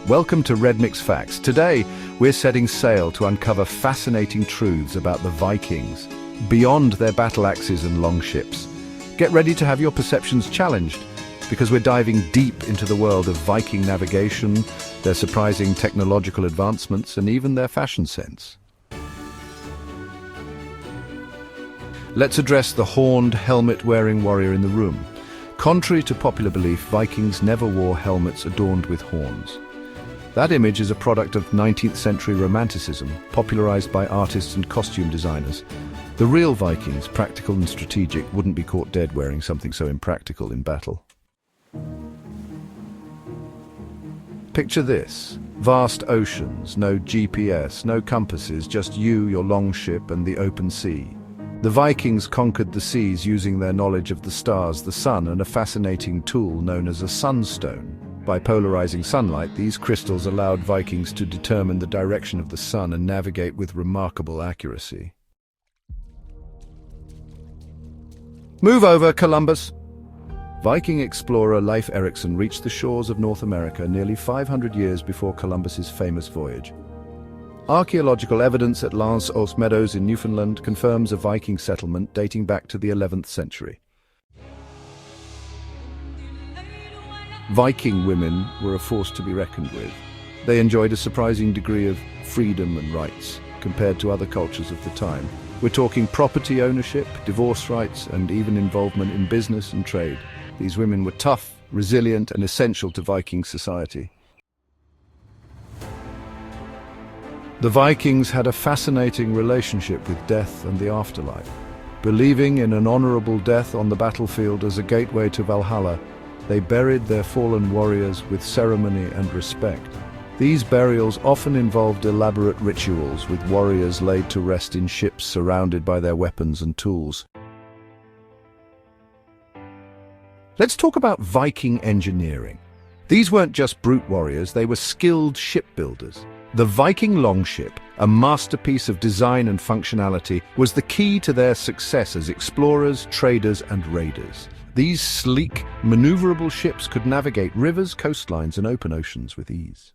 Welcome to Red Mix Facts. Today, we're setting sail to uncover fascinating truths about the Vikings, beyond their battle axes and longships. Get ready to have your perceptions challenged, because we're diving deep into the world of Viking navigation, their surprising technological advancements, and even their fashion sense. Let's address the horned, helmet-wearing warrior in the room. Contrary to popular belief, Vikings never wore helmets adorned with horns. That image is a product of 19th century Romanticism, popularized by artists and costume designers. The real Vikings, practical and strategic, wouldn't be caught dead wearing something so impractical in battle. Picture this: vast oceans, no GPS, no compasses, just you, your longship, and the open sea. The Vikings conquered the seas using their knowledge of the stars, the sun, and a fascinating tool known as a sunstone. By polarizing sunlight, these crystals allowed Vikings to determine the direction of the sun and navigate with remarkable accuracy. Move over, Columbus! Viking explorer Leif Erikson reached the shores of North America nearly 500 years before Columbus's famous voyage. Archaeological evidence at Lance Os Meadows in Newfoundland confirms a Viking settlement dating back to the 11th century. Viking women were a force to be reckoned with. They enjoyed a surprising degree of freedom and rights compared to other cultures of the time. We're talking property ownership, divorce rights, and even involvement in business and trade. These women were tough, resilient, and essential to Viking society. The Vikings had a fascinating relationship with death and the afterlife. Believing in an honorable death on the battlefield as a gateway to Valhalla, they buried their fallen warriors with ceremony and respect. These burials often involved elaborate rituals, with warriors laid to rest in ships surrounded by their weapons and tools. Let's talk about Viking engineering. These weren't just brute warriors, they were skilled shipbuilders. The Viking longship, a masterpiece of design and functionality, was the key to their success as explorers, traders, and raiders. These sleek, maneuverable ships could navigate rivers, coastlines, and open oceans with ease.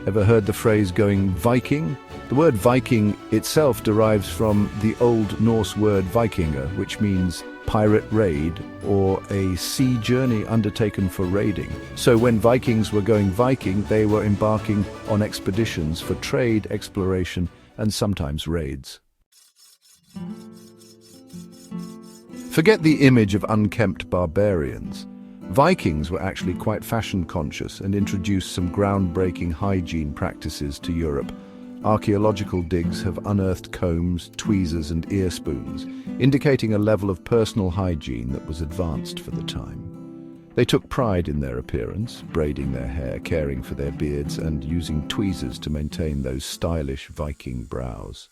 Ever heard the phrase going Viking? The word Viking itself derives from the Old Norse word Vikinga, which means pirate raid or a sea journey undertaken for raiding. So when Vikings were going Viking, they were embarking on expeditions for trade, exploration, and sometimes raids. Forget the image of unkempt barbarians. Vikings were actually quite fashion-conscious and introduced some groundbreaking hygiene practices to Europe. Archaeological digs have unearthed combs, tweezers, and ear spoons, indicating a level of personal hygiene that was advanced for the time. They took pride in their appearance, braiding their hair, caring for their beards, and using tweezers to maintain those stylish Viking brows.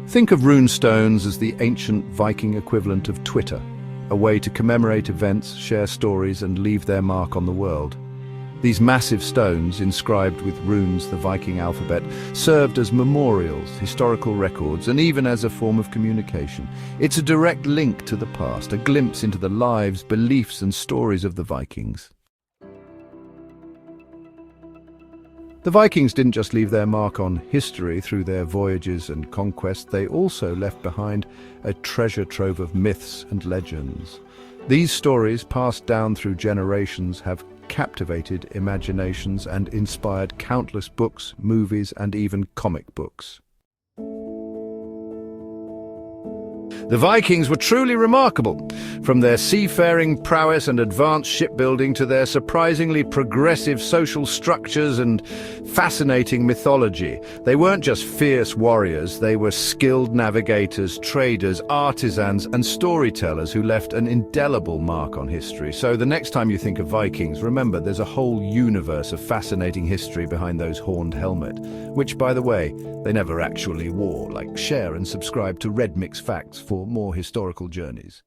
Think of runestones as the ancient Viking equivalent of Twitter, a way to commemorate events, share stories, and leave their mark on the world. These massive stones, inscribed with runes, the Viking alphabet, served as memorials, historical records, and even as a form of communication. It's a direct link to the past, a glimpse into the lives, beliefs, and stories of the Vikings. The Vikings didn't just leave their mark on history through their voyages and conquests, they also left behind a treasure trove of myths and legends. These stories, passed down through generations, have captivated imaginations and inspired countless books, movies, and even comic books. The Vikings were truly remarkable, from their seafaring prowess and advanced shipbuilding to their surprisingly progressive social structures and fascinating mythology. They weren't just fierce warriors, they were skilled navigators, traders, artisans, and storytellers who left an indelible mark on history. So the next time you think of Vikings, remember there's a whole universe of fascinating history behind those horned helmet, which, by the way, they never actually wore. Share and subscribe to Red Mix Facts for more historical journeys.